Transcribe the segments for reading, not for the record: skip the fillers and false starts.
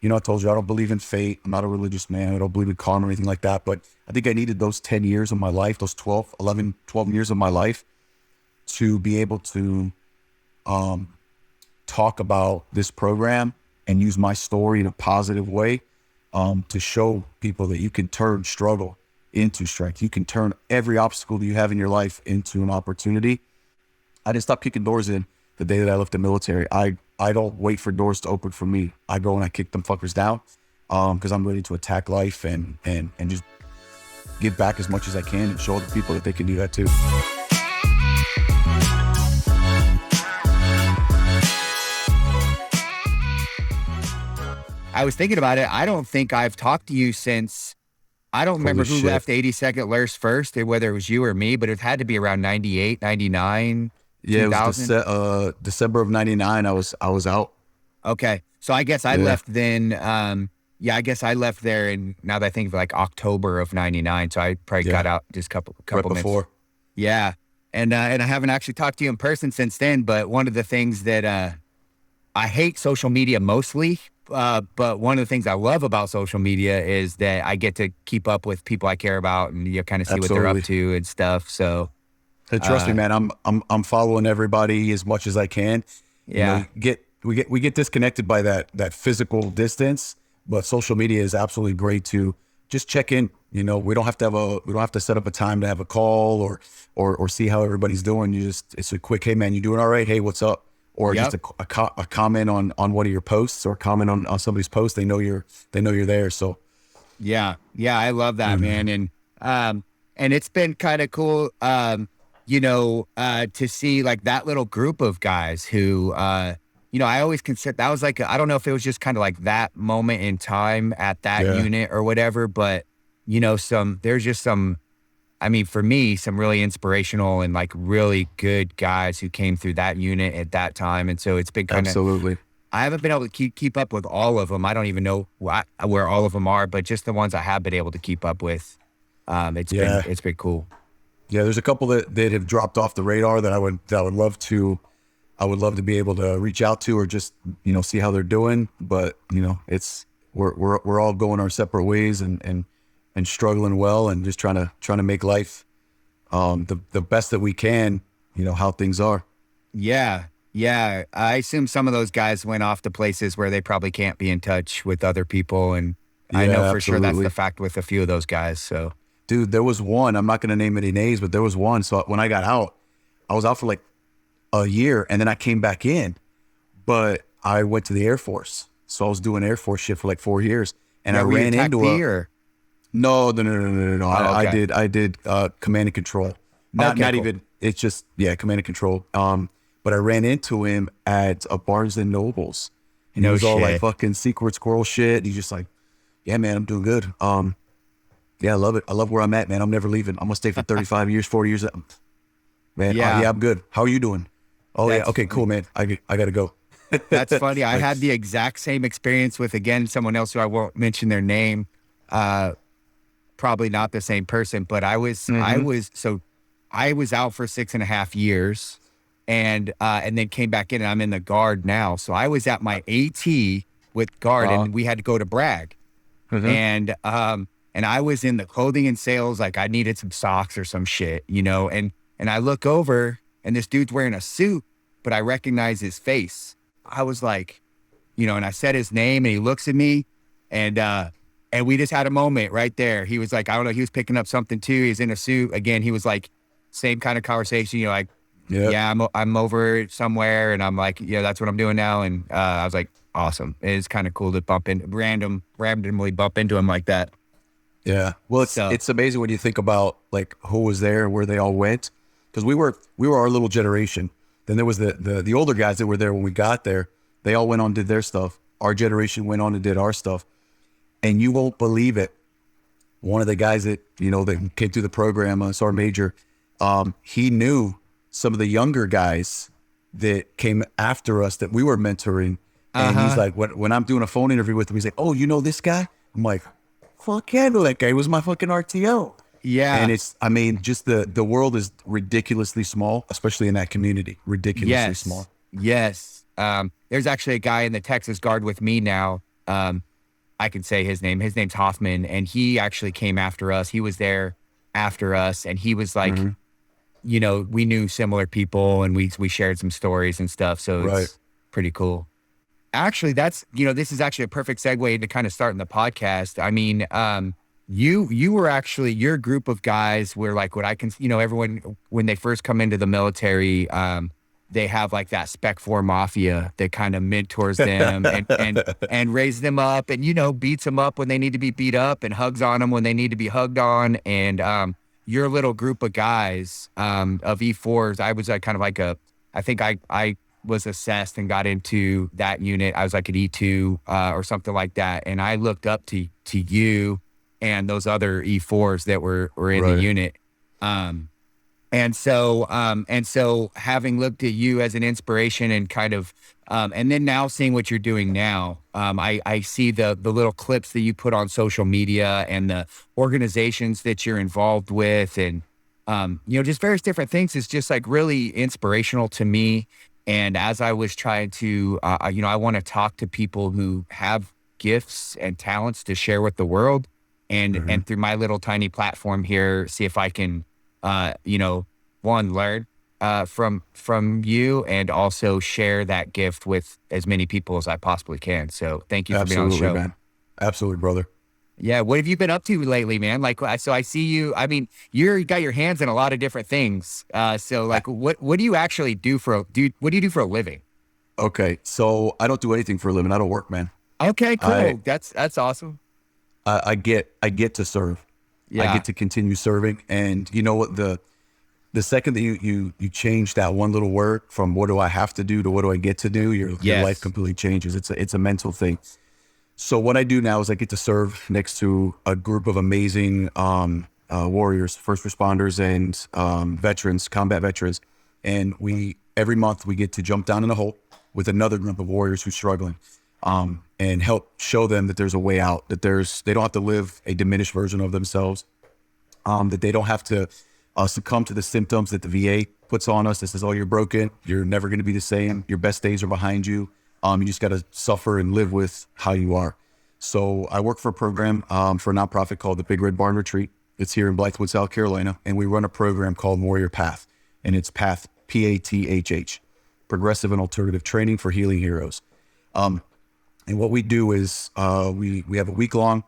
I told you I don't believe in fate. I'm not a religious man. I don't believe in karma or anything like that. But I think I needed those 10 years of my life, those 12 years of my life to be able to talk about this program and use my story in a positive way, to show people that you can turn struggle into strength. You can turn every obstacle that you have in your life into an opportunity. I didn't stop kicking doors in the day that I left the military. I don't wait for doors to open for me. I go and I kick them fuckers down, because I'm ready to attack life and just give back as much as I can and show other people that they can do that too. I was thinking about it. I don't think I've talked to you since, I don't remember who left 82nd Lurse first, whether it was you or me, but it had to be around 98, 99, Yeah, 2000. it was December of 99. I was out. Okay. So I guess I left then. Yeah, I guess I left there, and now that I think of like October of 99. So I probably got out just couple right minutes before. Yeah. And I haven't actually talked to you in person since then, but one of the things that I hate social media mostly, but one of the things I love about social media is that I get to keep up with people I care about, and you kind of see what they're up to and stuff. So Hey, trust me, man. I'm following everybody as much as I can. yeah. We get disconnected by that physical distance, but social media is absolutely great to just check in. We don't have to set up a time to have a call or see how everybody's doing. It's a quick, hey man, you doing all right? Hey, what's up? Or just a comment on one of your posts, or comment on somebody's post. They know you're there. So Yeah. I love that, man. And it's been kind of cool, to see like that little group of guys who, I always consider that was like, I don't know if it was just kind of like that moment in time at that unit or whatever, but there's just some, I mean, for me, some really inspirational and like really good guys who came through that unit at that time. And so it's been kind of, absolutely. I haven't been able to keep up with all of them. I don't even know where all of them are, but just the ones I have been able to keep up with. It's been cool. Yeah, there's a couple that have dropped off the radar that I would love to be able to reach out to, or just see how they're doing. But it's we're all going our separate ways and struggling well, and just trying to make life the best that we can. How things are. Yeah. I assume some of those guys went off to places where they probably can't be in touch with other people, and I know for sure that's the fact with a few of those guys. So. Dude, there was one, I'm not going to name any names, but there was one. So when I got out, I was out for like a year, and then I came back in, but I went to the Air Force. So I was doing Air Force shit for like 4 years, and I ran into No. Okay. I did command and control. Not even, it's just, command and control. But I ran into him at a Barnes and Nobles, and he was all like fucking secret squirrel shit. He's just like, yeah, man, I'm doing good. Yeah, I love it. I love where I'm at, man. I'm never leaving. I'm gonna stay for 35 years, 40 years. Man, I'm good. How are you doing? Oh, yeah. Okay, cool, man. I gotta go. That's funny. I had the exact same experience with, again, someone else who I won't mention their name. Probably not the same person, but I was out for 6.5 years, and then came back in, and I'm in the Guard now. So I was at my AT with Guard, and we had to go to Bragg, and I was in the clothing and sales, like I needed some socks or some shit, and I look over, and this dude's wearing a suit, but I recognize his face. I was like, and I said his name, and he looks at me, and we just had a moment right there. He was like, I don't know, he was picking up something too. He's in a suit. Again, he was like, same kind of conversation, like, yeah, I'm over somewhere, and I'm like, yeah, that's what I'm doing now. And I was like, awesome. It's kind of cool to randomly bump into him like that. Yeah. Well, it's amazing when you think about like who was there, where they all went, because we were our little generation. Then there was the older guys that were there when we got there. They all went on and did their stuff. Our generation went on and did our stuff. And you won't believe it. One of the guys that that came through the program, Sergeant Major, he knew some of the younger guys that came after us that we were mentoring. And he's like, when I'm doing a phone interview with him, he's like, oh, you know this guy? I'm like, fuck yeah, that guy was my fucking RTO. Yeah. And just the world is ridiculously small, especially in that community. Ridiculously small. Yes. There's actually a guy in the Texas Guard with me now. I can say his name. His name's Hoffman, and he actually came after us. He was there after us, and he was like, Mhm. we knew similar people, and we shared some stories and stuff. So Right. it's pretty cool. Actually, this is actually a perfect segue into kind of starting the podcast. I mean, you were actually, your group of guys were like what I can, everyone when they first come into the military, they have like that Spec 4 mafia that kind of mentors them and raises them up and, beats them up when they need to be beat up and hugs on them when they need to be hugged on. And your little group of guys of E4s, I was kind of like I think I was assessed and got into that unit. I was like an E2 or something like that. And I looked up to you and those other E4s that were in the Right. unit. And so having looked at you as an inspiration and kind of, and then now seeing what you're doing now, I see the little clips that you put on social media and the organizations that you're involved with and, just various different things is just like really inspirational to me. And as I was trying to, I want to talk to people who have gifts and talents to share with the world Mhm. and through my little tiny platform here, see if I can, one, learn from you and also share that gift with as many people as I possibly can. So thank you for being on the Absolutely, show. man. Absolutely, brother. Yeah. What have you been up to lately, man? Like, so I see you, I mean, you got your hands in a lot of different things. So I- like, what do you actually do what do you do for a living? okay, so I don't do anything for a living. I don't work, man. Okay, I cool. That's awesome. I get to serve. I Yeah. get to continue serving, and you know what? The second that you change that one little word from what do I have to do to what do I get to do, your life Yes. completely changes. It's a mental thing. So what I do now is I get to serve next to a group of amazing warriors, first responders, and veterans, combat veterans, and we every month we get to jump down in a hole with another group of warriors who's struggling, and help show them that there's a way out, that they don't have to live a diminished version of themselves, that they don't have to succumb to the symptoms that the VA puts on us. This is, oh, you're broken. You're never going to be the same. Your best days are behind you. You just got to suffer and live with how you are. So I work for a program for a nonprofit called the Big Red Barn Retreat. It's here in Blythewood, South Carolina. And we run a program called Warrior Path. And it's Path, PATHH, Progressive and Alternative Training for Healing Heroes. And what we do is we have a week-long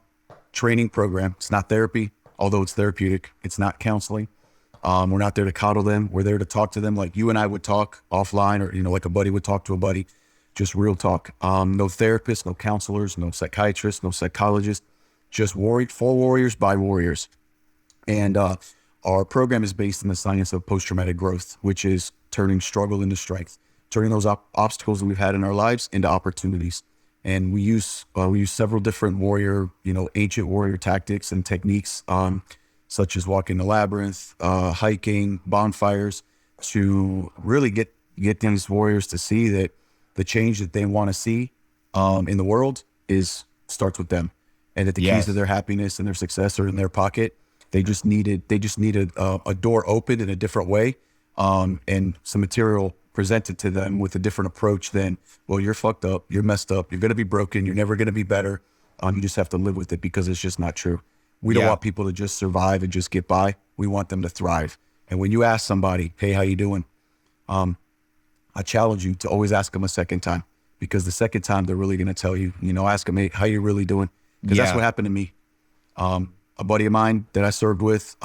training program. It's not therapy, although it's therapeutic. It's not counseling. We're not there to coddle them. We're there to talk to them like you and I would talk offline, or like a buddy would talk to a buddy, just real talk. No therapists, no counselors, no psychiatrists, no psychologists, just for warriors by warriors. And our program is based in the science of post-traumatic growth, which is turning struggle into strength, turning those obstacles that we've had in our lives into opportunities. And we use several different ancient warrior tactics and techniques, such as walking the labyrinth, hiking, bonfires, to really get these warriors to see that the change that they want to see in the world starts with them, and that the keys to Yes. their happiness and their success are in their pocket. They just needed a door opened in a different way, and some material presented to them with a different approach than, well, you're fucked up, you're messed up, you're going to be broken, you're never going to be better. You just have to live with it because it's just not true. We don't Yeah. want people to just survive and just get by. We want them to thrive. And when you ask somebody, hey, how you doing? I challenge you to always ask them a second time, because the second time they're really going to tell you, ask them, hey, how you really doing? Because that's Yeah. what happened to me. A buddy of mine that I served with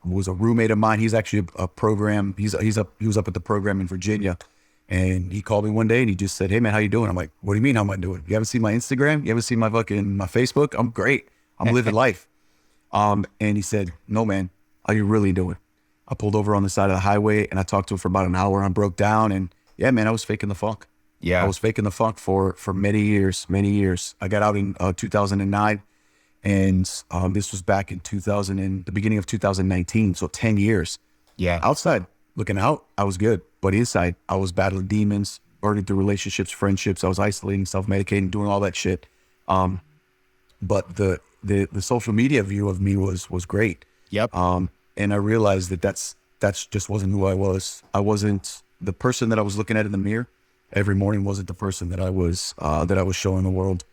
was a roommate of mine. He's actually a program. He was up at the program in Virginia, and he called me one day and he just said, "Hey man, how you doing?" I'm like, "What do you mean? How am I doing? You haven't seen my Instagram? You haven't seen my Facebook? I'm great. I'm living life." And he said, "No man, how you really doing?" I pulled over on the side of the highway and I talked to him for about an hour. I broke down, and yeah, man, I was faking the funk. I Yeah. was faking the funk for many years, many years. I got out in 2009. And this was back in the beginning of 2019, so 10 years. Yeah. Outside, looking out, I was good. But inside, I was battling demons, burning through relationships, friendships. I was isolating, self-medicating, doing all that shit. But the social media view of me was great. Yep. And I realized that's just wasn't who I was. I wasn't the person that I was looking at in the mirror every morning. Wasn't the person that I was showing the world.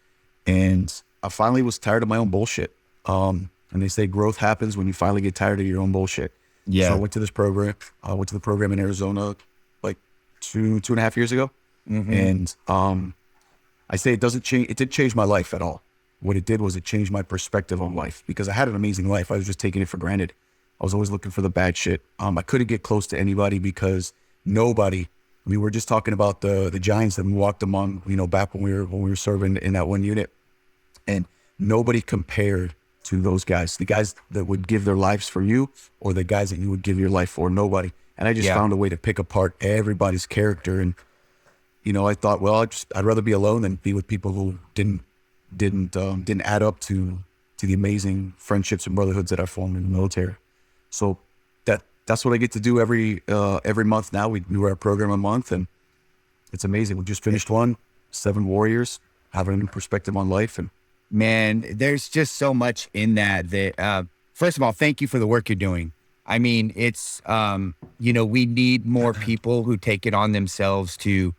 And I finally was tired of my own bullshit. And they say growth happens when you finally get tired of your own bullshit. Yeah. So I went to this program. I went to the program in Arizona like two and a half years ago. And I say it doesn't change. It didn't change my life at all. What it did was it changed my perspective on life, because I had an amazing life. I was just taking it for granted. I was always looking for the bad shit. I couldn't get close to anybody because nobody. I mean, we're just talking about the giants that we walked among, you know, back when we were serving in that one unit, and nobody compared to those guys. The guys that would give their lives for you, or the guys that you would give your life for. Nobody. And I just found a way to pick apart everybody's character. And you know, I thought, well, I'd rather be alone than be with people who didn't add up to the amazing friendships and brotherhoods that I formed in the military. So that's what I get to do every month now. We do our program a month, and it's amazing. We just finished 7 warriors, having a new perspective on life. And man, there's just so much in that first of all, thank you for the work you're doing. I mean, it's you know, we need more people who take it on themselves to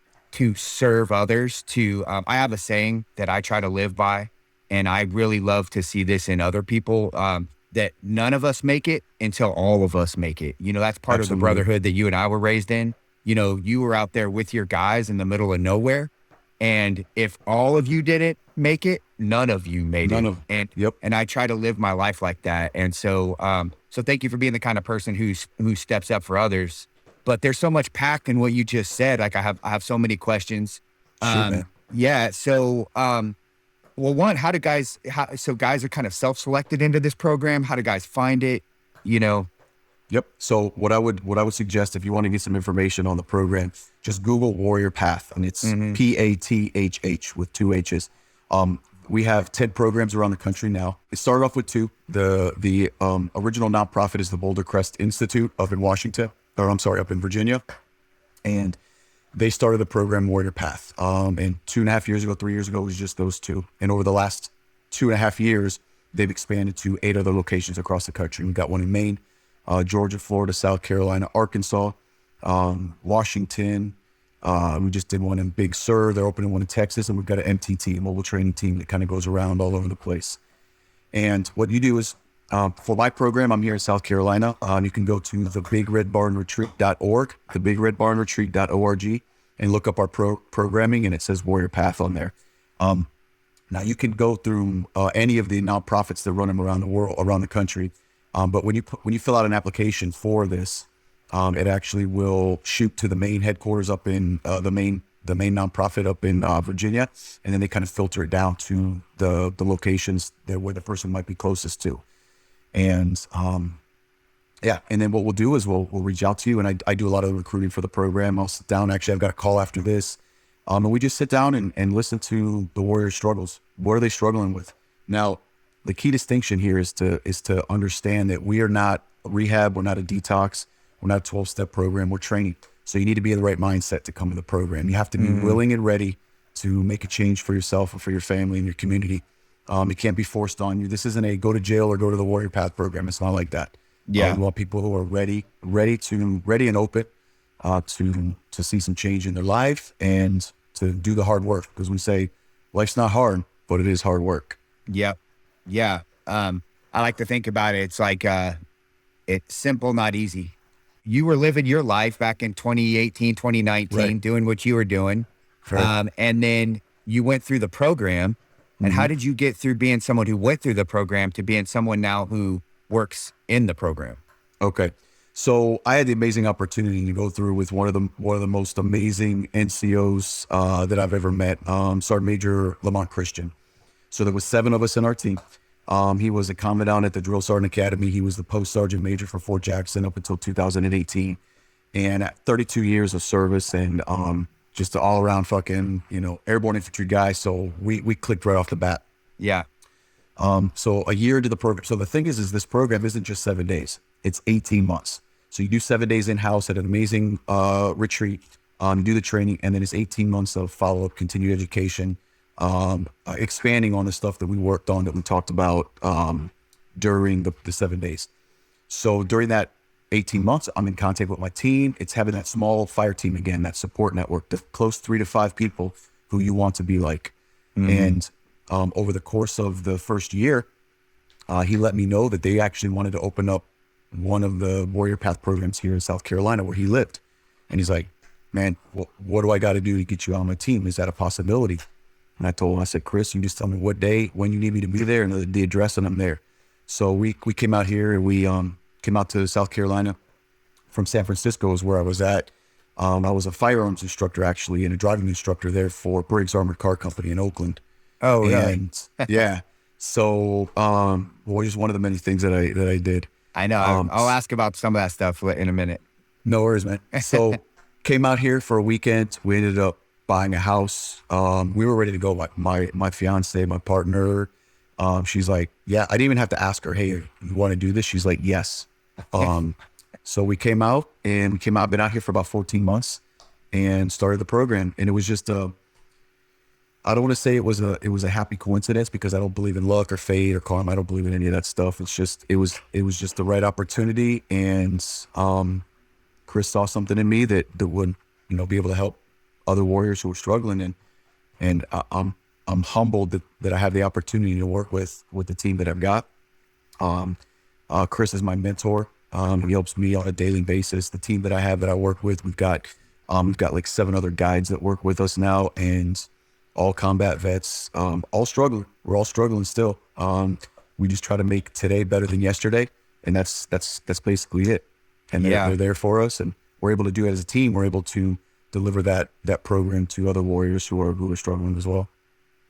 serve others. I have a saying that I try to live by, and I really love to see this in other people, that none of us make it until all of us make it. You know, that's part of the brotherhood that you and I were raised in. You know, you were out there with your guys in the middle of nowhere. And if all of you didn't make it, none of you made it. And I try to live my life like that. And so, so thank you for being the kind of person who steps up for others. But there's so much packed in what you just said. Like I have so many questions. Man. Yeah. So, well, one, guys are kind of self-selected into this program? How do guys find it? You know? Yep. So what I would suggest, if you want to get some information on the program, just Google Warrior Path, and it's PATHH with 2 H's. We have 10 programs around the country now. It started off with 2. The original nonprofit is the Boulder Crest Institute up in Virginia. And they started the program Warrior Path. And 2.5 years ago, 3 years ago, it was just those 2. And over the last 2.5 years, they've expanded to 8 other locations across the country. We've got one in Maine, Georgia, Florida, South Carolina, Arkansas, Washington. We just did one in Big Sur. They're opening one in Texas. And we've got an MTT, a mobile training team, that kind of goes around all over the place. And what you do is, for my program, I'm here in South Carolina. You can go to thebigredbarnretreat.org, thebigredbarnretreat.org, and look up our programming, and it says Warrior Path on there. Now you can go through any of the nonprofits that run them around the world, around the country. But when you fill out an application for this, it actually will shoot to the main headquarters up in the main nonprofit up in Virginia, and then they kind of filter it down to the locations where the person might be closest to. And and then what we'll do is we'll reach out to you, and I do a lot of the recruiting for the program. I'll sit down. Actually, I've got a call after this, and we just sit down and listen to the warriors' struggles. What are they struggling with? Now, the key distinction here is to understand that we are not a rehab, we're not a detox, we're not a 12-step program. We're training. So you need to be in the right mindset to come to the program. You have to be willing and ready to make a change for yourself and for your family and your community. It can't be forced on you. This isn't a go to jail or go to the Warrior Path program. It's not like that. Yeah. We want people who are ready and open to see some change in their life and to do the hard work. Because we say life's not hard, but it is hard work. Yep. Yeah. I like to think about it. It's like, it's simple, not easy. You were living your life back in 2018, 2019, doing what you were doing. Right. And then you went through the program. And how did you get through being someone who went through the program to being someone now who works in the program? Okay. So I had the amazing opportunity to go through with one of the most amazing NCOs that I've ever met, Sergeant Major Lamont Christian. So there was 7 of us in our team. He was a commandant at the Drill Sergeant Academy. He was the post sergeant major for Fort Jackson up until 2018. And at 32 years of service, and just an all-around fucking, airborne infantry guy. So we clicked right off the bat. Yeah. So a year into the program. So the thing is this program isn't just 7 days. It's 18 months. So you do 7 days in-house at an amazing retreat. You do the training, and then it's 18 months of follow-up, continued education, expanding on the stuff that we worked on, that we talked about during the 7 days. So during that 18 months, I'm in contact with my team. It's having that small fire team again, that support network, the close 3 to 5 people who you want to be like. And over the course of the first year, he let me know that they actually wanted to open up one of the Warrior Path programs here in South Carolina where he lived. And he's like, man, what do I got to do to get you on my team? Is that a possibility? And I told him, I said, Chris, you just tell me what day, when you need me to be there, and the address, and I'm there. So we came out here, and we came out to South Carolina from San Francisco is where I was at. I was a firearms instructor, actually, and a driving instructor there for Briggs Armored Car Company in Oakland. Oh, and yeah. So, just one of the many things that I did. I know. I'll ask about some of that stuff in a minute. No worries, man. So came out here for a weekend. We ended up buying a house. We were ready to go. Like my fiance, my partner, she's like, yeah, I didn't even have to ask her, hey, you want to do this? She's like, yes. So we came out. I've been out here for about 14 months and started the program. And it was just I don't want to say it was a happy coincidence, because I don't believe in luck or fate or karma. I don't believe in any of that stuff. It's just, it was just the right opportunity. And, Chris saw something in me that would, be able to help other warriors who were struggling. And I'm humbled that I have the opportunity to work with the team that I've got. Chris is my mentor. He helps me on a daily basis. The team that I have that I work with, we've got like 7 other guides that work with us now, and all combat vets, all struggling. We're all struggling still. We just try to make today better than yesterday. And that's basically it. And they're there for us, and we're able to do it as a team. We're able to deliver that program to other warriors who are struggling as well.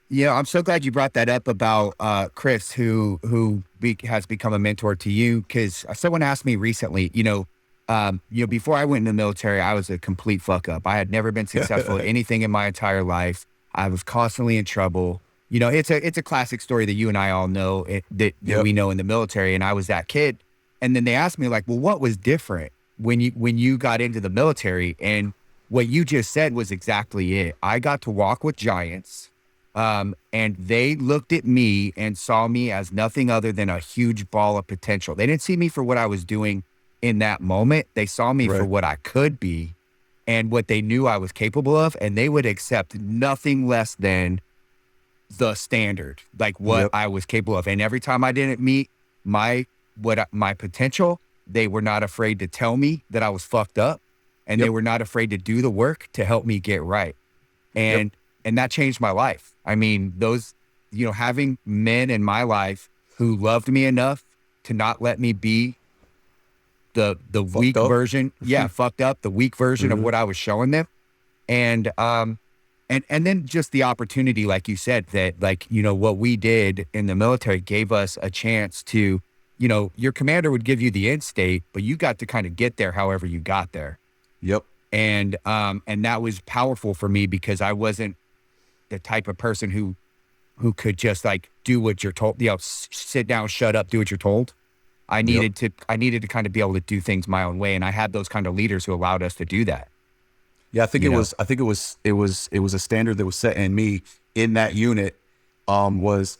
Yeah, I'm so glad you brought that up about Chris, who has become a mentor to you. Because someone asked me recently, before I went in the military, I was a complete fuck up. I had never been successful at anything in my entire life. I was constantly in trouble. It's a classic story that you and I all know, that we know in the military. And I was that kid. And then they asked me, like, well, what was different when you got into the military? And what you just said was exactly it. I got to walk with giants, and they looked at me and saw me as nothing other than a huge ball of potential. They didn't see me for what I was doing in that moment. They saw me for what I could be and what they knew I was capable of, and they would accept nothing less than the standard, like what I was capable of. And every time I didn't meet my potential, they were not afraid to tell me that I was fucked up, and they were not afraid to do the work to help me get right. And that changed my life. I mean, those, having men in my life who loved me enough to not let me be the weak version. Yeah. Fucked up, the weak version of what I was showing them. And then just the opportunity, like you said, that what we did in the military gave us a chance to, your commander would give you the end state, but you got to kind of get there however you got there. Yep. And that was powerful for me, because I wasn't the type of person who could just do what you're told, sit down, shut up, do what you're told. I needed to kind of be able to do things my own way. And I had those kind of leaders who allowed us to do that. Yeah. I think it was a standard that was set in me in that unit, was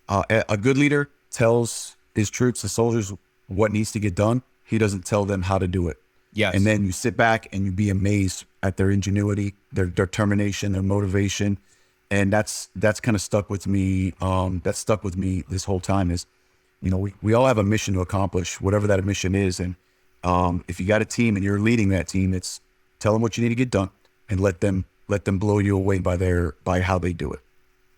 a good leader tells his troops, the soldiers, what needs to get done. He doesn't tell them how to do it. Yes. And then you sit back and you be amazed at their ingenuity, their determination, their motivation. And that's kind of stuck with me. That's stuck with me this whole time is, we all have a mission to accomplish, whatever that mission is. And if you got a team and you're leading that team, it's tell them what you need to get done and let them blow you away by how they do it.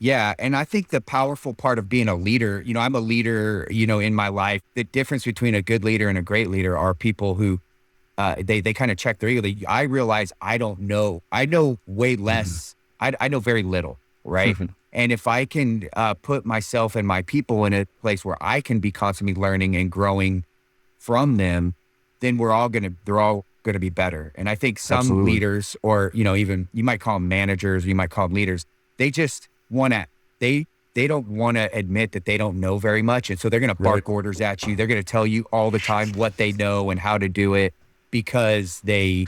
Yeah. And I think the powerful part of being a leader, I'm a leader, in my life. The difference between a good leader and a great leader are people who they kind of check their ego. I realize I don't know. I know way less. I know very little. Right. And if I can put myself and my people in a place where I can be constantly learning and growing from them, then they're all going to be better. And I think some leaders, or, even you might call them managers, you might call them leaders, they just they don't want to admit that they don't know very much. And so they're going to bark orders at you. They're going to tell you all the time what they know and how to do it, because they're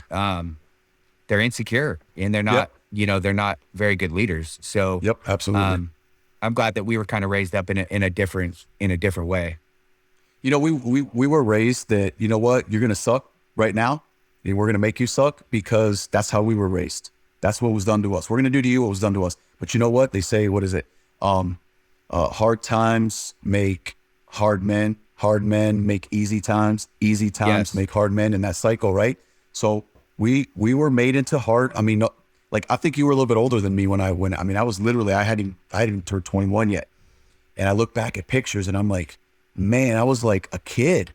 insecure and they're not, they're not very good leaders. So absolutely. I'm glad that we were kind of raised up in a different way. We were raised that, you're going to suck right now and we're going to make you suck, because that's how we were raised. That's what was done to us. We're going to do to you what was done to us. But you know what? They say, what is it? hard times make hard men make easy times Yes. make hard men, in that cycle, right? So we were made into hard. I mean, no, like I think you were a little bit older than me when I mean I was literally I hadn't even turned 21 yet, and I look back at pictures and I'm like, man, I was like a kid,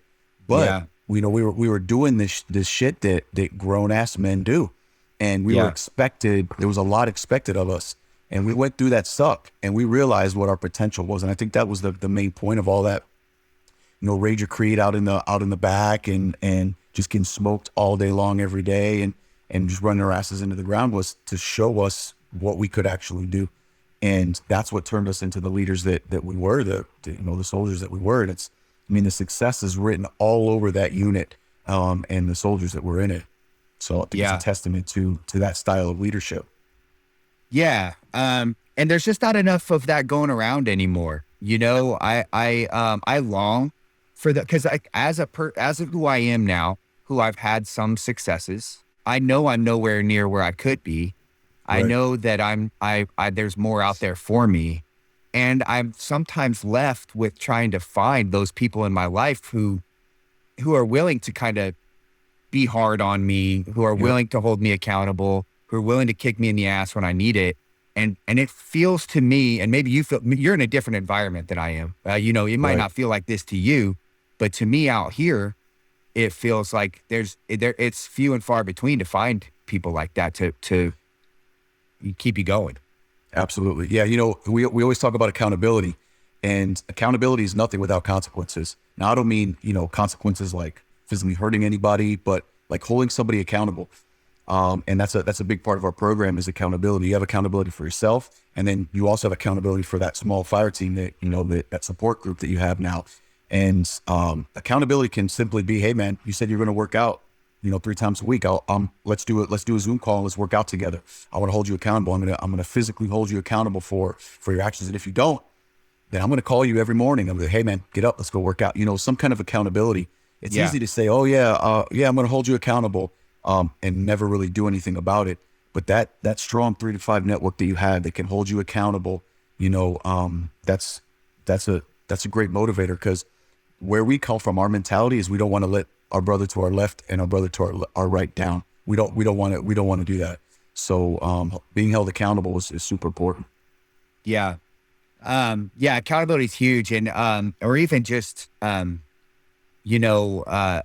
but Yeah. you know we were doing this shit that grown ass men do, and we were Yeah. expected. There was a lot expected of us, and we went through that suck, and we realized what our potential was, and I think that was the main point of all that. You know, Rager Creed out in the back and just getting smoked all day long every day and just running our asses into the ground was to show us what we could actually do. And that's what turned us into the leaders that we were, the soldiers that we were. And it's, I mean, the success is written all over that unit, and the soldiers that were in it. So I think it's a testament to that style of leadership. Yeah. And there's just not enough of that going around anymore. You know, I long for that, because as of who I am now, who I've had some successes, I know I'm nowhere near where I could be. I Right. know that there's more out there for me. And I'm sometimes left with trying to find those people in my life who are willing to kind of be hard on me, who are willing to hold me accountable, who are willing to kick me in the ass when I need it. And it feels to me, and maybe you're in a different environment than I am. You know, it might Right. not feel like this to you, but to me out here, it feels like it's few and far between to find people like that to keep you going. Absolutely. Yeah. You know, we always talk about accountability, and accountability is nothing without consequences. Now, I don't mean, you know, consequences like physically hurting anybody, but like holding somebody accountable. And that's a big part of our program is accountability. You have accountability for yourself, and then you also have accountability for that small fire team that, you know, that support group that you have now. And accountability can simply be, hey man, you said you're going to work out, you know, 3 times a week. Let's do it. Let's do a Zoom call and let's work out together. I want to hold you accountable. I'm going to physically hold you accountable for your actions. And if you don't, then I'm going to call you every morning. I'm like, hey man, get up, let's go work out. You know, some kind of accountability. It's Yeah. easy to say, oh yeah, I'm going to hold you accountable, and never really do anything about it. But that strong 3 to 5 network that you have that can hold you accountable, you know, that's a great motivator, because where we come from, our mentality is we don't want to let our brother to our left and our brother to our right down. We don't want to do that. So being held accountable is super important. Yeah. Yeah, accountability is huge. And, or even just,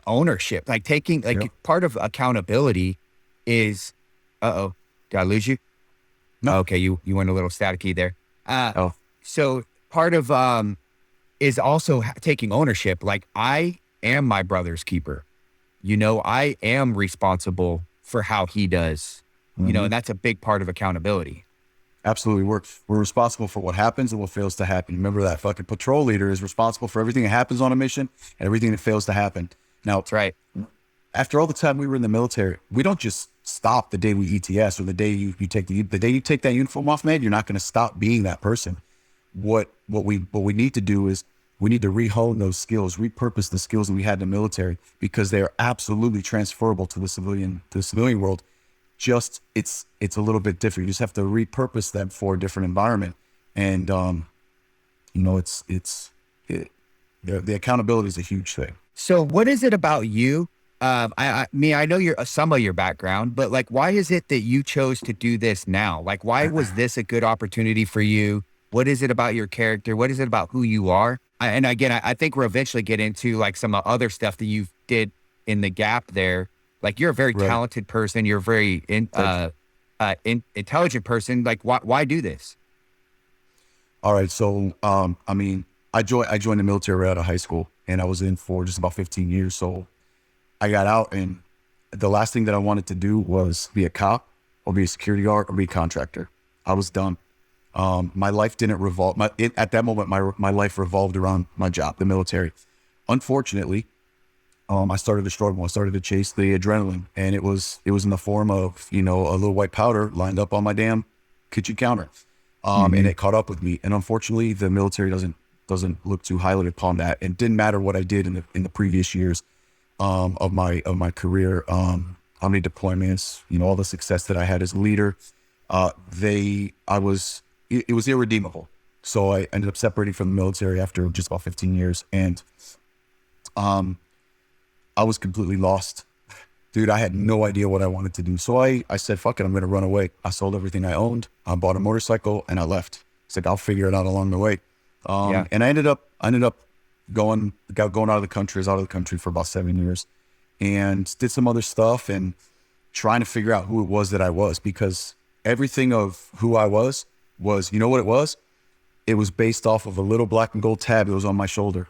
ownership, like taking, like Yep. part of accountability is, uh-oh, did I lose you? No. Okay. You went a little staticky there. Oh, So part of, is also taking ownership. Like, I am my brother's keeper. You know, I am responsible for how he does, you know, and that's a big part of accountability. absolutely. We're responsible for what happens and what fails to happen. Remember that fucking patrol leader is responsible for everything that happens on a mission and everything that fails to happen. Now, That's right. after all the time we were in the military, we don't just stop the day we ETS or the day you take the day you take that uniform off, man. You're not going to stop being that person. What we need to do is we need to re-hone those skills, repurpose the skills that we had in the military, because they are absolutely transferable to the civilian world. Just it's a little bit different. You just have to repurpose them for a different environment. And you know, the accountability is a huge thing. So what is it about you? I know your some of your background, but like, why is it that you chose to do this now? Like, why was this a good opportunity for you? What is it about your character? What is it about who you are? And again, I think we'll eventually get into like some other stuff that you did in the gap there. Like, you're a very Right. talented person. You're a very intelligent person. Like, why do this? All right. So, I mean, I joined the military right out of high school, and I was in for just about 15 years. So I got out, and the last thing that I wanted to do was be a cop or be a security guard or be a contractor. I was done. My life didn't revolve. At that moment, my life revolved around my job, the military. Unfortunately, I started to struggle. I started to chase the adrenaline, and it was in the form of, you know, a little white powder lined up on my damn kitchen counter, and it caught up with me. And unfortunately, the military doesn't look too highly upon that. It didn't matter what I did in the previous years of my career, how many deployments, you know, all the success that I had as a leader. It was irredeemable. So I ended up separating from the military after just about 15 years. And I was completely lost. Dude, I had no idea what I wanted to do. So I said, fuck it, I'm going to run away. I sold everything I owned. I bought a motorcycle and I left. It's like, I'll figure it out along the way. And I ended up going out of the country. I was out of the country for about 7 years and did some other stuff and trying to figure out who it was that I was, because everything of who I was, you know what it was? It was based off of a little black and gold tab that was on my shoulder.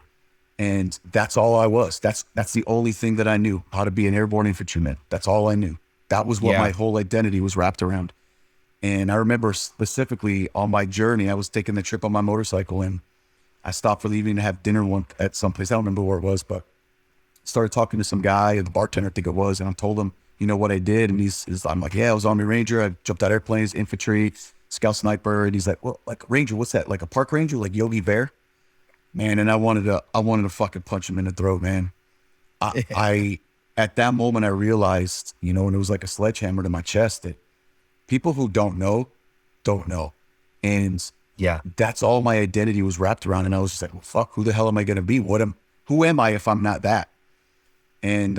And that's all I was. That's the only thing that I knew, how to be an airborne infantryman. That's all I knew. That was what my whole identity was wrapped around. And I remember specifically on my journey, I was taking the trip on my motorcycle and I stopped for leaving to have dinner at some place. I don't remember where it was, but started talking to some guy, the bartender, I think it was, and I told him, you know, what I did. And I'm like, yeah, I was Army Ranger. I jumped out airplanes, infantry, scout sniper. And he's like, well, like Ranger, what's that? Like a park ranger, like Yogi Bear? Man, and I wanted to fucking punch him in the throat, man. I at that moment I realized, you know, and it was like a sledgehammer to my chest, that people who don't know. And that's all my identity was wrapped around. And I was just like, well, fuck, who the hell am I gonna be? Who am I if I'm not that? And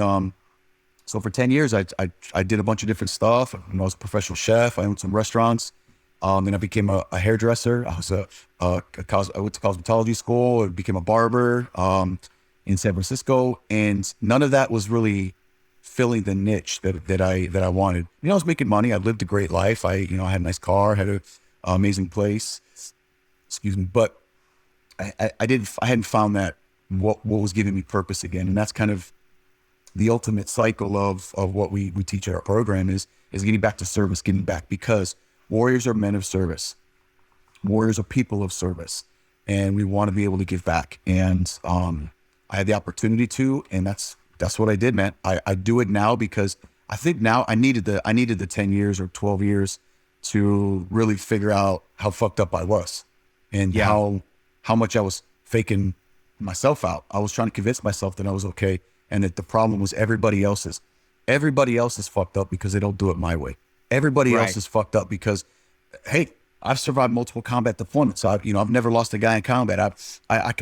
so for 10 years I did a bunch of different stuff. I was a professional chef, I owned some restaurants. Then I became a hairdresser. I went to cosmetology school. I became a barber in San Francisco, and none of that was really filling the niche that I wanted. You know, I was making money. I lived a great life. I had a nice car, had an amazing place. Excuse me, but I hadn't found that what was giving me purpose again, and that's kind of the ultimate cycle of what we teach at our program is getting back to service, getting back, because warriors are men of service. Warriors are people of service, and we want to be able to give back. And I had the opportunity to, and that's what I did, man. I do it now because I think now I needed the 10 years or 12 years to really figure out how fucked up I was and how much I was faking myself out. I was trying to convince myself that I was okay, and that the problem was everybody else's. Everybody else is fucked up because they don't do it my way. Everybody else is fucked up because, hey, I've survived multiple combat deployments. I've never lost a guy in combat. I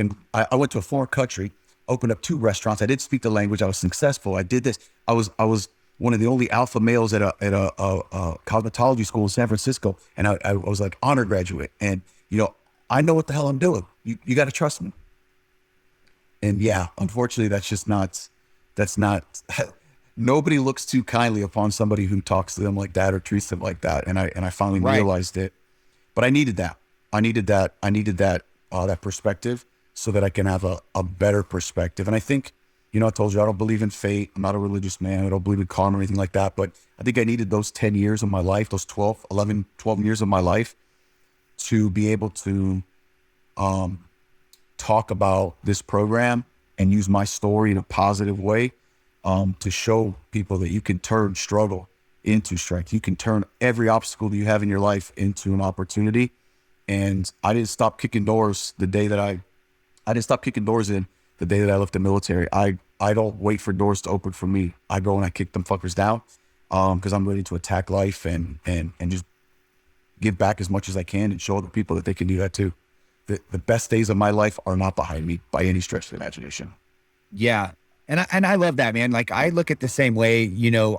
went to a foreign country, opened up 2 restaurants. I did speak the language. I was successful. I did this. I was one of the only alpha males at a cosmetology school in San Francisco, and I was like honor graduate. And I know what the hell I'm doing. You got to trust me. And yeah, unfortunately, that's not. Nobody looks too kindly upon somebody who talks to them like that or treats them like that. And I finally realized it, but I needed that. I needed that perspective so that I can have a better perspective. And I think, I told you, I don't believe in fate. I'm not a religious man. I don't believe in karma or anything like that. But I think I needed those 10 years of my life, those 12 years of my life to be able to talk about this program and use my story in a positive way. To show people that you can turn struggle into strength. You can turn every obstacle that you have in your life into an opportunity. And I didn't stop kicking doors the day that I didn't stop kicking doors in the day that I left the military. I don't wait for doors to open for me. I go and I kick them fuckers down because I'm ready to attack life and just give back as much as I can and show other people that they can do that too. The best days of my life are not behind me by any stretch of the imagination. Yeah. And I love that, man. Like, I look at the same way.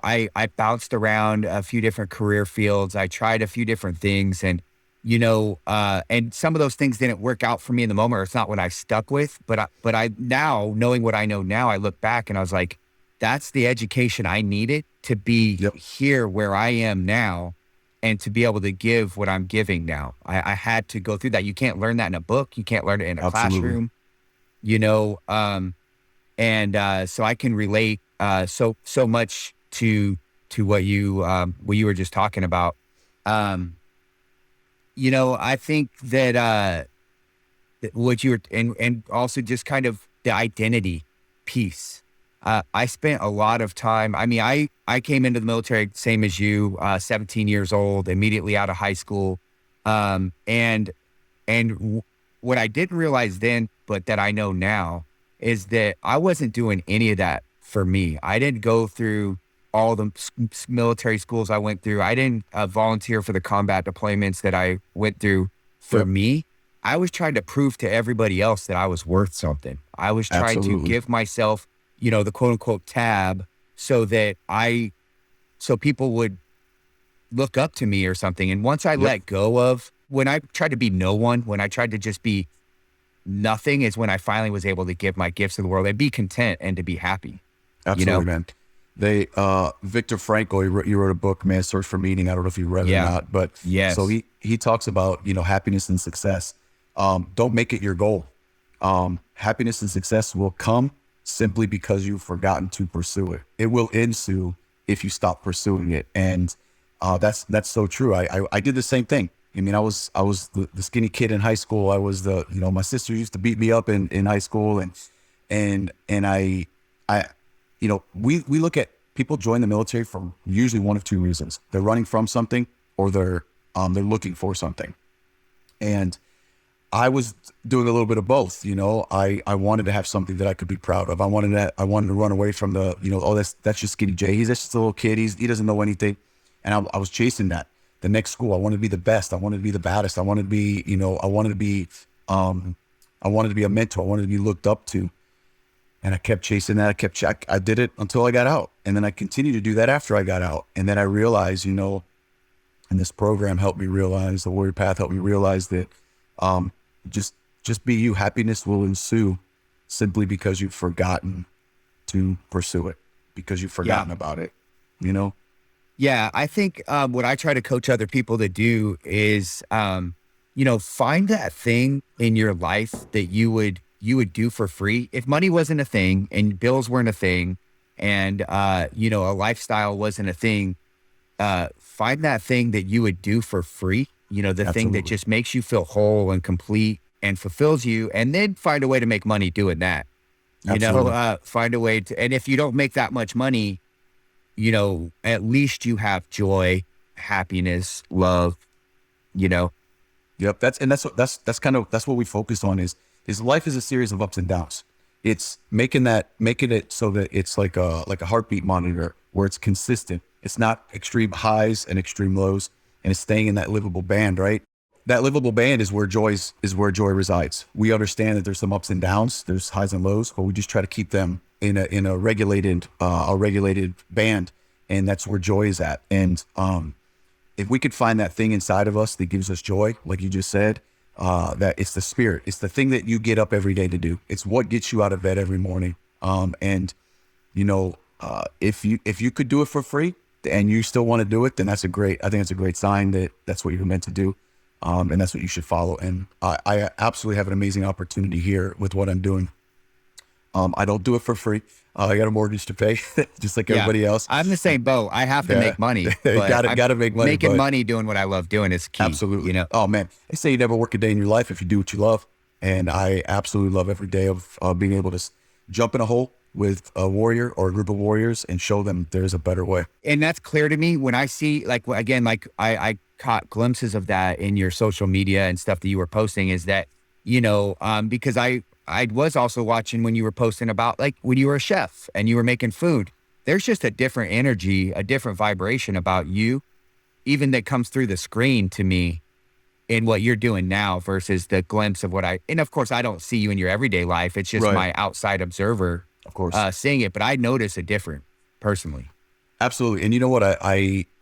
I bounced around a few different career fields. I tried a few different things, and and some of those things didn't work out for me in the moment, or it's not what I stuck with. But I now, knowing what I know now, I look back and I was like, that's the education I needed to be here where I am now, and to be able to give what I'm giving now. I had to go through that. You can't learn that in a book. You can't learn it in a classroom. And so I can relate so much to what you were just talking about. I think that what you were, and also just kind of the identity piece. I spent a lot of time. I mean, I came into the military same as you, 17 years old, immediately out of high school, and what I didn't realize then, but that I know now, is that I wasn't doing any of that for me. I didn't go through all the military schools I went through. I didn't volunteer for the combat deployments that I went through for me. I was trying to prove to everybody else that I was worth something. I was trying to Absolutely. give myself, the quote unquote tab so that so people would look up to me or something. And once I Yep. let go of when I tried to be no one, when I tried to just be nothing, is when I finally was able to give my gifts to the world and be content and to be happy, you Absolutely, know? man. They Viktor Frankl, he wrote a book, Man's Search for Meaning. I don't know if you read it or Yeah. not, but so Yes. he talks about, happiness and success. Don't make it your goal. Happiness and success will come simply because you've forgotten to pursue it. It will ensue if you stop pursuing it. And that's so true. I did the same thing. I mean, I was the skinny kid in high school. I was my sister used to beat me up in high school, and I we look at people join the military for usually one of two reasons. They're running from something, or they're looking for something. And I was doing a little bit of both. I wanted to have something that I could be proud of. I wanted to run away from oh, that's just Skinny Jay. He's just a little kid. He doesn't know anything. And I was chasing that. The next school, I wanted to be the best. I wanted to be the baddest. I wanted to be, I wanted to be a mentor. I wanted to be looked up to. And I kept chasing that. I did it until I got out. And then I continued to do that after I got out. And then I realized, and this program helped me realize, the Warrior Path helped me realize that just be you. Happiness will ensue simply because you've forgotten to pursue it, because you've Yeah. forgotten about it, you know? Yeah. I think what I try to coach other people to do is, find that thing in your life that you would do for free. If money wasn't a thing and bills weren't a thing and, a lifestyle wasn't a thing, find that thing that you would do for free, the thing that Absolutely. just makes you feel whole and complete and fulfills you, and then find a way to make money doing that. Absolutely. Find a way to, and if you don't make that much money, at least you have joy, happiness, love, you know? Yep. That's kind of, that's what we focus on is life is a series of ups and downs. It's making it so that it's like a heartbeat monitor where it's consistent. It's not extreme highs and extreme lows, and it's staying in that livable band, right? That livable band is where joy resides. We understand that there's some ups and downs, there's highs and lows, but we just try to keep them in a regulated band, and that's where joy is at. And if we could find that thing inside of us that gives us joy, like you just said, that it's the spirit, it's the thing that you get up every day to do. It's what gets you out of bed every morning. And if you could do it for free and you still want to do it, then I think it's a great sign that that's what you're meant to do. And that's what you should follow. And I absolutely have an amazing opportunity here with what I'm doing. I don't do it for free. I got a mortgage to pay, just like Yeah. everybody else. I'm the same boat. I have to Yeah. make money, but Gotta make money, making but money doing what I love doing is key, absolutely. Oh man, they say you never work a day in your life if you do what you love, and I absolutely love every day of being able to jump in a hole with a warrior or a group of warriors and show them there's a better way. And that's clear to me when I see, like, again, like I caught glimpses of that in your social media and stuff that you were posting, is that, because I was also watching when you were posting about, like, when you were a chef and you were making food, there's just a different energy, a different vibration about you, even that comes through the screen to me in what you're doing now versus the glimpse of and of course I don't see you in your everyday life. It's just Right. my outside observer, Of course. seeing it, but I notice a different personally. Absolutely. And you know what?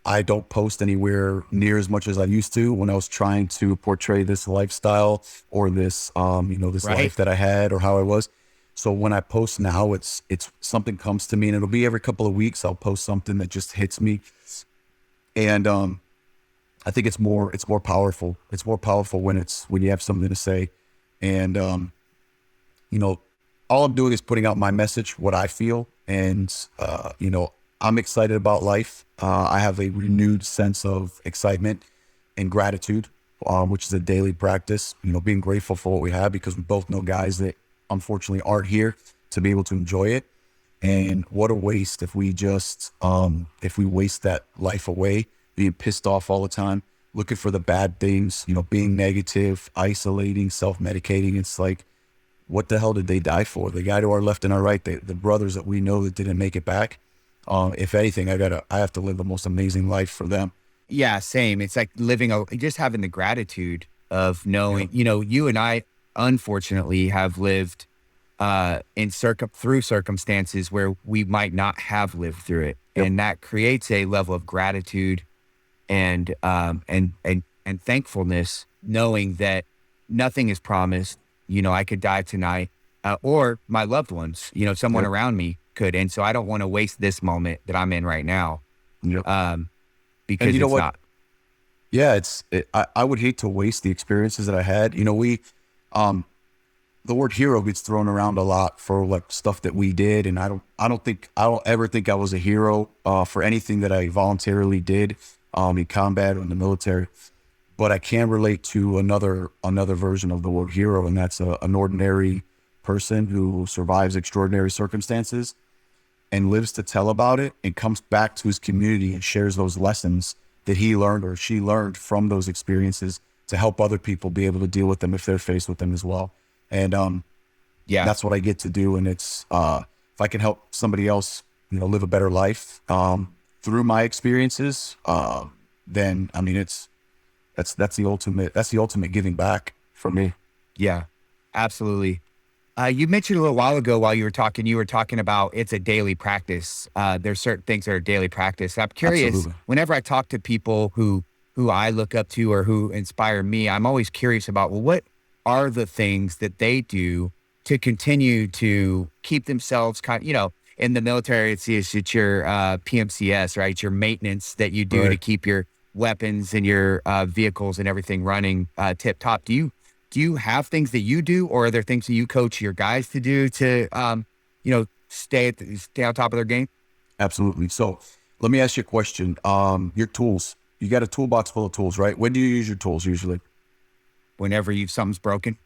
I don't post anywhere near as much as I used to when I was trying to portray this lifestyle or this, this Right. life that I had or how I was. So when I post now, it's something comes to me, and it'll be every couple of weeks. I'll post something that just hits me. And, I think it's more powerful. It's more powerful when you have something to say. And, all I'm doing is putting out my message, what I feel. And, I'm excited about life. I have a renewed sense of excitement and gratitude, which is a daily practice, being grateful for what we have, because we both know guys that unfortunately aren't here to be able to enjoy it. And what a waste if we just, if we waste that life away, being pissed off all the time, looking for the bad things, being negative, isolating, self-medicating. It's like, what the hell did they die for? The guy to our left and our right, the brothers that we know that didn't make it back. If anything, I have to live the most amazing life for them. Yeah, same. It's like just having the gratitude of knowing, you know, you and I unfortunately have lived through circumstances where we might not have lived through it. Yep. And that creates a level of gratitude and thankfulness, knowing that nothing is promised. You know, I could die tonight, or my loved ones, you know, someone Yep. around me could. And so I don't want to waste this moment that I'm in right now. Yep. Because And you know it's what? not. Yeah, I would hate to waste the experiences that I had. You know, the word hero gets thrown around a lot for like stuff that we did. And I don't ever think I was a hero, for anything that I voluntarily did, in combat or in the military. But I can relate to another version of the word hero. And that's an ordinary person who survives extraordinary circumstances and lives to tell about it and comes back to his community and shares those lessons that he learned or she learned from those experiences to help other people be able to deal with them if they're faced with them as well. And that's what I get to do. And it's if I can help somebody else, you know, live a better life through my experiences, then I mean that's the ultimate giving back for me. Yeah, absolutely. You mentioned a little while ago while you were talking about it's a daily practice. There's certain things that are daily practice. I'm curious, Absolutely. whenever I talk to people who I look up to or who inspire me, I'm always curious about, well, what are the things that they do to continue to keep themselves you know, in the military, it's your PMCS, right? Your maintenance that you do to Right. keep your weapons and your vehicles and everything running tip top. Do you have things that you do, or are there things that you coach your guys to do to, you know, stay on top of their game? Absolutely. So let me ask you a question. Your tools, you got a toolbox full of tools, right? When do you use your tools usually? Whenever something's broken.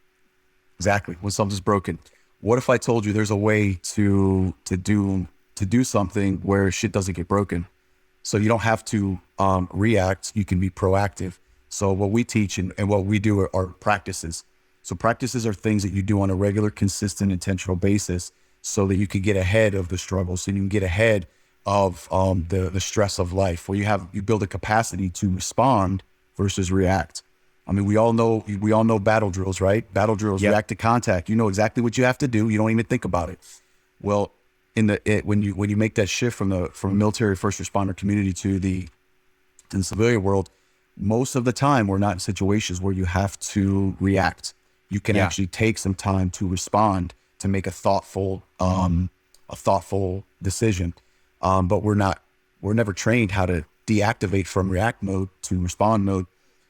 Exactly. When something's broken. What if I told you there's a way to do something where shit doesn't get broken? So you don't have to react. You can be proactive. So what we teach and what we do are practices. So practices are things that you do on a regular, consistent, intentional basis so that you can get ahead of the struggles, so you can get ahead of the stress of life, where you build a capacity to respond versus react. I mean, we all know battle drills, right? Battle drills, Yep. react to contact. You know exactly what you have to do. You don't even think about it. Well, when you make that shift from the military first responder community to the civilian world, most of the time we're not in situations where you have to react. You can actually take some time to respond, to make a thoughtful decision. But we're never trained how to deactivate from react mode to respond mode.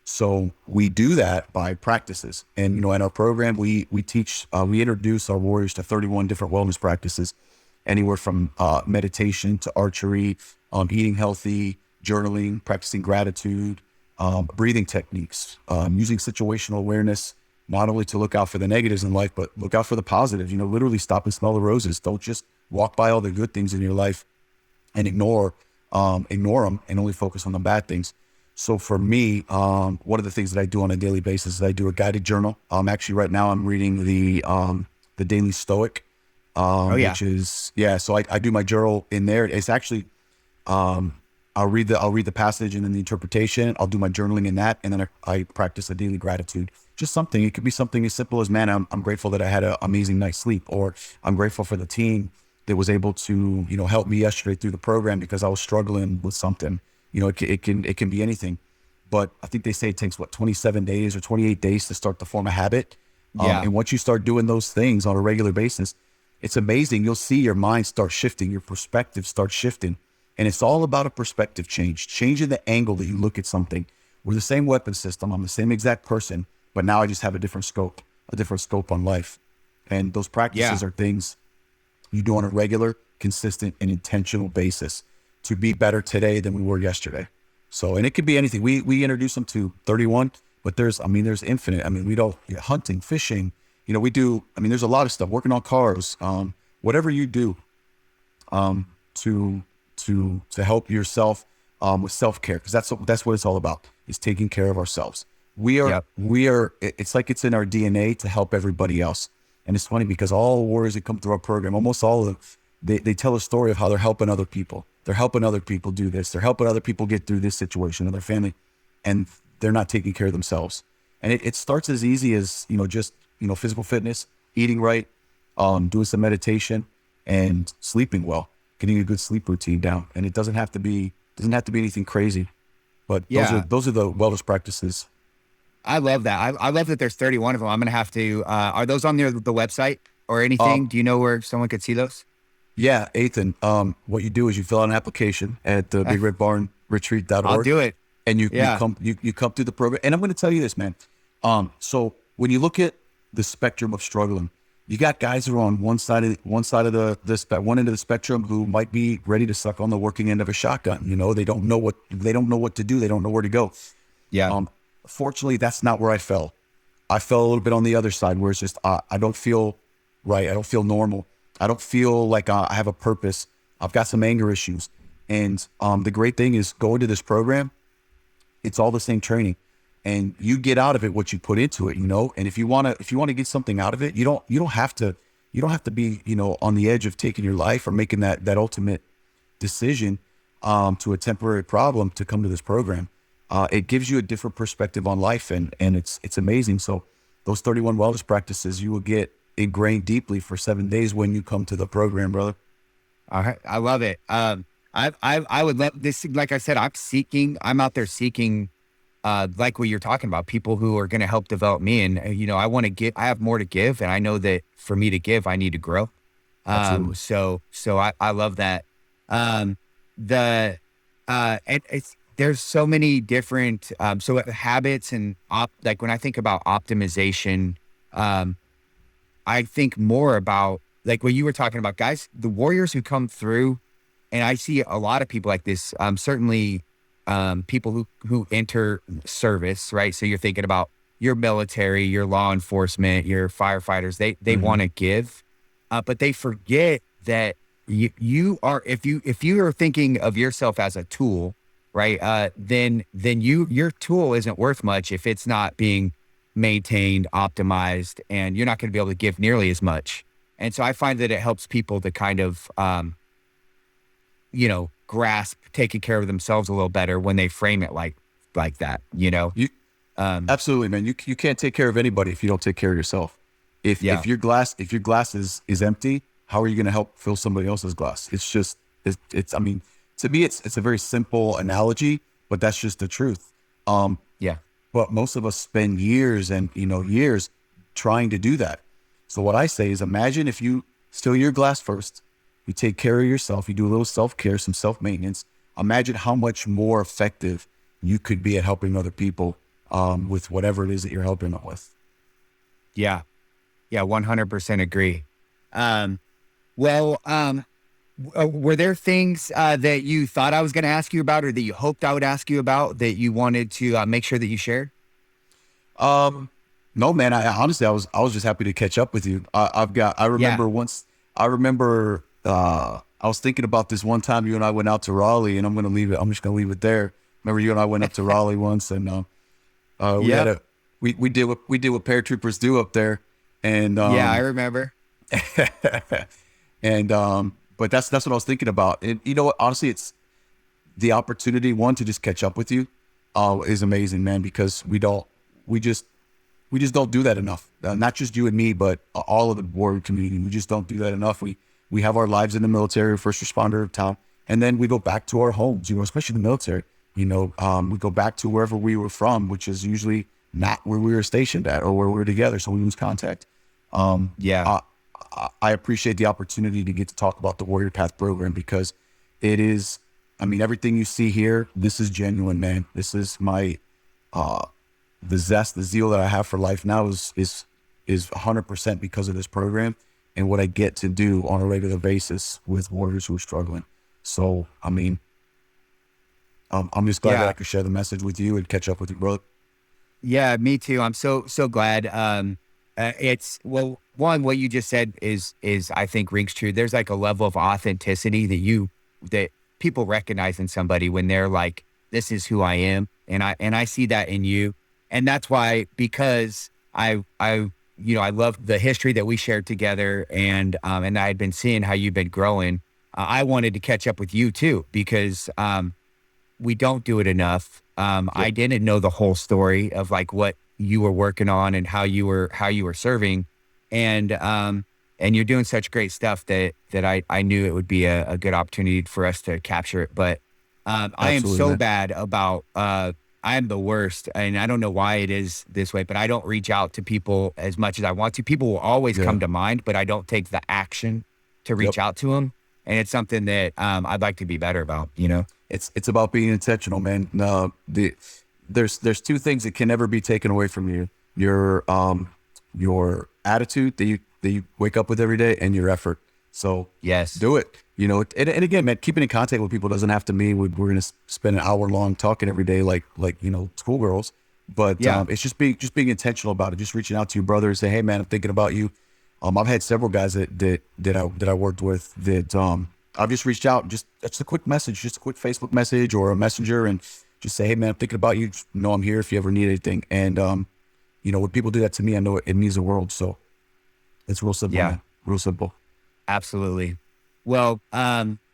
So we do that by practices. And, you know, in our program, we introduce our warriors to 31 different wellness practices, anywhere from meditation to archery, eating healthy, journaling, practicing gratitude, breathing techniques, using situational awareness, not only to look out for the negatives in life, but look out for the positives. You know, literally stop and smell the roses. Don't just walk by all the good things in your life and ignore them and only focus on the bad things. So for me, one of the things that I do on a daily basis is I do a guided journal. Actually right now I'm reading the Daily Stoic, which is, so I do my journal in there. It's actually, I'll read the passage and then the interpretation. I'll do my journaling in that. And then I practice a daily gratitude. Just something, it could be something as simple as, man, I'm grateful that I had an amazing night's sleep, or I'm grateful for the team that was able to, you know, help me yesterday through the program because I was struggling with something. You know, it can be anything, but I think they say it takes 27 days or 28 days to start to form a habit. And once you start doing those things on a regular basis, it's amazing. You'll see your mind start shifting, your perspective starts shifting. And it's all about a perspective change, changing the angle that you look at something. We're the same weapon system. I'm the same exact person, but now I just have a different scope on life. And those practices are things you do on a regular, consistent, and intentional basis to be better today than we were yesterday. So, and it could be anything. We introduce them to 31, but there's infinite. I mean, hunting, fishing, you know, there's a lot of stuff, working on cars, whatever you do, to help yourself, with self-care. Cause that's what it's all about, is taking care of ourselves. We are, it's like it's in our DNA to help everybody else. And it's funny because all the warriors that come through our program, almost all of them, they tell a story of how they're helping other people. They're helping other people do this. They're helping other people get through this situation in their family, and they're not taking care of themselves. And it starts as easy as, just, physical fitness, eating right, doing some meditation, and sleeping well, getting a good sleep routine down. And it doesn't have to be anything crazy, but Yeah. those are the wellness practices. I love that. I love that there's 31 of them. I'm going to have to, are those on the website or Uh, anything? Do you know where someone could see those? yeah, Ethan, what you do is you fill out an application at the Uh, Big Red Barn I'll Retreat.org, do it. and you Yeah. come through the program. And I'm going to tell you this, man. So when you look at the spectrum of struggling, you got guys who are on one end of the spectrum who might be ready to suck on the working end of a shotgun. They don't know what to do. They don't know where to go. Yeah. Um, Fortunately, that's not where I fell. I fell a little bit on the other side where it's just, I don't feel right. I don't feel normal. I don't feel like I have a purpose. I've got some anger issues. And the great thing is going to this program, it's all the same training, and you get out of it what you put into it, And if you want to get something out of it, you don't have to be, on the edge of taking your life or making that ultimate decision to a temporary problem to come to this program. It gives you a different perspective on life, and it's amazing. So those 31 wellness practices you will get ingrained deeply for 7 days when you come to the program, brother. All right. I love it. I would love this. Like I said, I'm out there seeking, like what you're talking about, people who are going to help develop me. And, I want to I have more to give. And I know that for me to give, I need to grow. Absolutely. So I love that. Um, the, there's so many different, so habits and like when I think about optimization, um, I think more about like what you were talking about, guys, the warriors who come through, and I see a lot of people like this. Certainly, people who enter service, right? So you're thinking about your military, your law enforcement, your firefighters. They Hmm. want to give, but they forget that you are if you are thinking of yourself as a tool, right? Then your tool isn't worth much if it's not being maintained, optimized, and you're not going to be able to give nearly as much. And so I find that it helps people to kind of grasp taking care of themselves a little better when they frame it like that, You Um, Absolutely, man. You can't take care of anybody if you don't take care of yourself. If yeah, if your glass is empty, how are you going to help fill somebody else's glass? It's just it's I mean, to me it's a very simple analogy, but that's just the truth. Um, yeah, but most of us spend years and years trying to do that. So what I say is, imagine if you fill your glass first, you take care of yourself, you do a little self-care, some self-maintenance. Imagine how much more effective you could be at helping other people with whatever it is that you're helping them with. yeah, yeah, 100% agree. Um, well, were there things that you thought I was going to ask you about or that you hoped I would ask you about that you wanted to make sure that you shared? Um, no, man. I honestly, I was just happy to catch up with you. I Yeah. remember once. I remember. I was thinking about this one time you and I went out to Raleigh, and I'm gonna leave it. I'm just gonna leave it there. Remember you and I went up to Raleigh once, and we had Yep. a we did what paratroopers do up there, and Yeah, I remember. and but that's what I was thinking about. And you know what? Honestly, it's the opportunity one to just catch up with you is amazing, man, because we just we just don't do that enough. Not just you and me, but all of the warrior community. We just don't do that enough. We have our lives in the military, first responder town, and then we go back to our homes. Especially the military. We go back to wherever we were from, which is usually not where we were stationed at or where we were together. So we lose contact. Yeah. I, I appreciate the opportunity to get to talk about the Warrior Path program because it is. I mean, everything you see here, this is genuine, man. This is my the zest, the zeal that I have for life now is 100% because of this program and what I get to do on a regular basis with warriors who are struggling. So, I mean, I'm just glad that Yeah. I could share the message with you and catch up with you, brother. Yeah, me too. I'm so glad. It's well, one, what you just said is I think rings true. There's like a level of authenticity that people recognize in somebody when they're like, this is who I am. And I see that in you. And that's why, because I love the history that we shared together and I had been seeing how you've been growing. I wanted to catch up with you too, because, we don't do it enough. I Yep. didn't know the whole story of like what you were working on and how you were serving. And you're doing such great stuff that I knew it would be a good opportunity for us to capture it. But I am Absolutely, so man. bad about I am the worst, and I don't know why it is this way, but I don't reach out to people as much as I want to. People will always Yeah. come to mind, but I don't take the action to Yep. reach out to them. And it's something that I'd like to be better about, you know? It's about being intentional, man. There's two things that can never be taken away from you: your attitude that you wake up with every day, and your effort. So Yes. do it. You know, and again, man, keeping in contact with people doesn't have to mean we're gonna spend an hour long talking every day like you know, schoolgirls. But Yeah. it's just being intentional about it. Just reaching out to your brother and say, hey, man, I'm thinking about you. I've had several guys that I worked with that I've just reached out, just a quick message, just a quick Facebook message or a messenger, and just say, hey, man, I'm thinking about you. Just know I'm here if you ever need anything. And you know, when people do that to me, I know it means the world. So it's real simple, Yeah. man. Real simple. Absolutely. Well,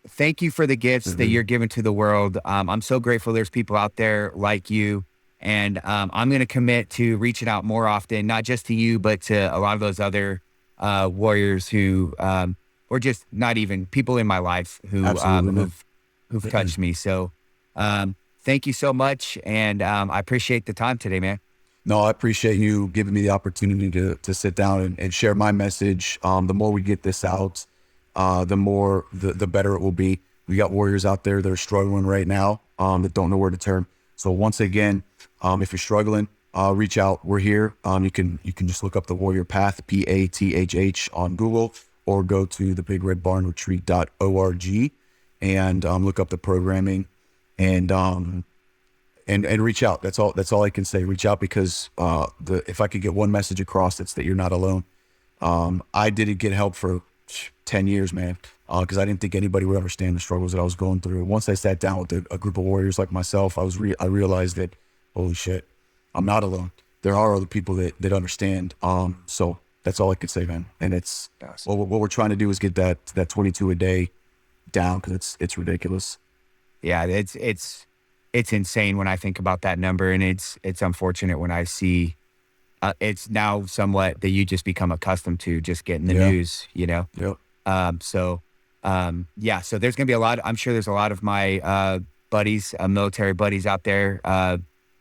thank you for the gifts that Mhm. you're giving to the world. I'm so grateful there's people out there like you. And I'm going to commit to reaching out more often, not just to you, but to a lot of those other warriors who, or just not even people in my life Absolutely, man. who've touched me. So thank you so much. And I appreciate the time today, man. No, I appreciate you giving me the opportunity to sit down and share my message. The more we get this out, the better it will be. We got warriors out there that are struggling right now, that don't know where to turn. So once again, if you're struggling, reach out. We're here. You can just look up the Warrior Path, PATHH, on Google, or go to the BigRedBarnRetreat.org and look up the programming and and reach out. That's all I can say. Reach out, because if I could get one message across, it's that you're not alone. I didn't get help for 10 years, man, because I didn't think anybody would understand the struggles that I was going through. Once I sat down with a group of warriors like myself, I realized that, holy shit, I'm not alone. There are other people that understand. So that's all I could say, man. And it's what we're trying to do is get that 22 a day down, because it's ridiculous. Yeah, it's insane when I think about that number, and it's unfortunate when I see it's now somewhat that you just become accustomed to just getting the Yeah. news, you know. Yep. Yeah, so there's gonna be a lot. I'm sure there's a lot of my buddies, military buddies out there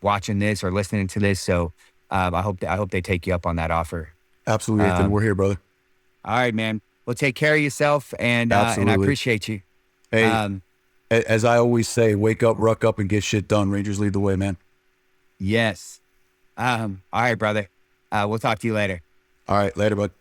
watching this or listening to this. So I hope they take you up on that offer. Absolutely, Ethan. Um, We're here, brother. all right, man. Well, take care of yourself, and I Absolutely. appreciate you. Hey, Um, as I always say, wake up, ruck up, and get shit done. Rangers lead the way, man. yes. All right, brother. We'll talk to you later. All right, later, bud.